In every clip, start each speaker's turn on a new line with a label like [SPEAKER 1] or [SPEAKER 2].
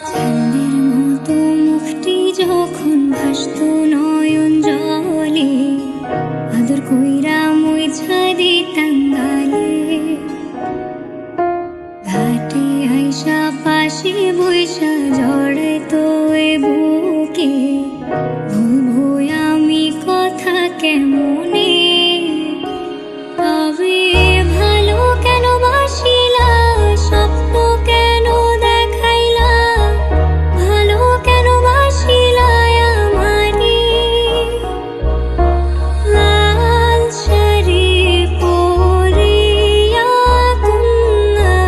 [SPEAKER 1] চাঁদের মতো মুখটি যখন ভাসতো নয়ন জলে, আদর কইরা মুইছা দিতাম গালে। ঘাটে আইসা পাশে বইসা জড়াইতো এ বুকে, ভুলবো আমি কথা কেমনে। তবে ভালো কেন বাসিলা, স্বপ্ন কেন দেখাইলা, ভালো কেন বাসিলা আমারে। লাল শাড়ি পরিয়া কন্যা,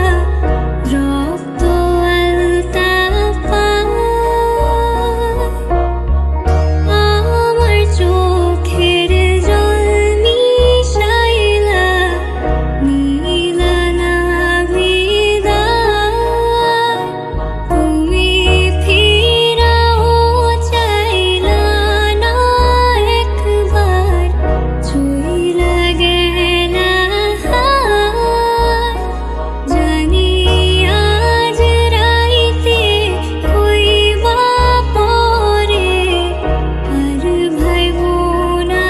[SPEAKER 1] রক্ত আলতা পায়, আমার চোখের জল মিশাইলা নীলা না বিদায়। তুমি ফিরাও চাইলা না একবার, চইলা গেলা হায়। জানি আজ রাইতে হইবা পরে, আর ভাইবো না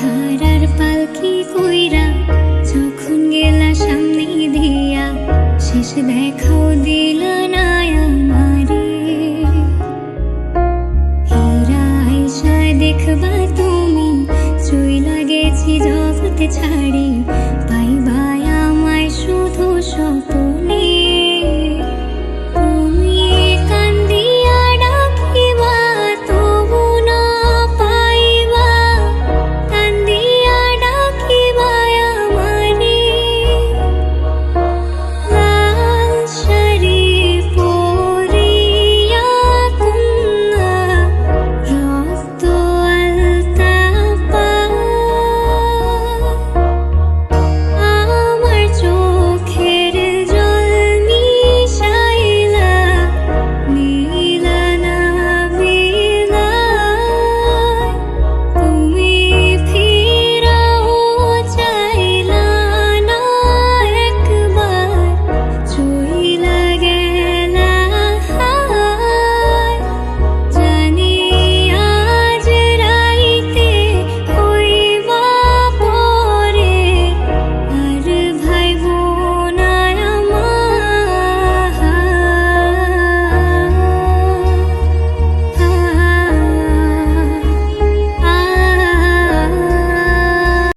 [SPEAKER 1] হারার পালকি কইরা যখন গেলা সামনে দিয়া, শেষ দেখাও দিলা না আমারে। হীরা আইসা দেখবা তুমি, চইলা গেছি জগৎ ছাড়ি।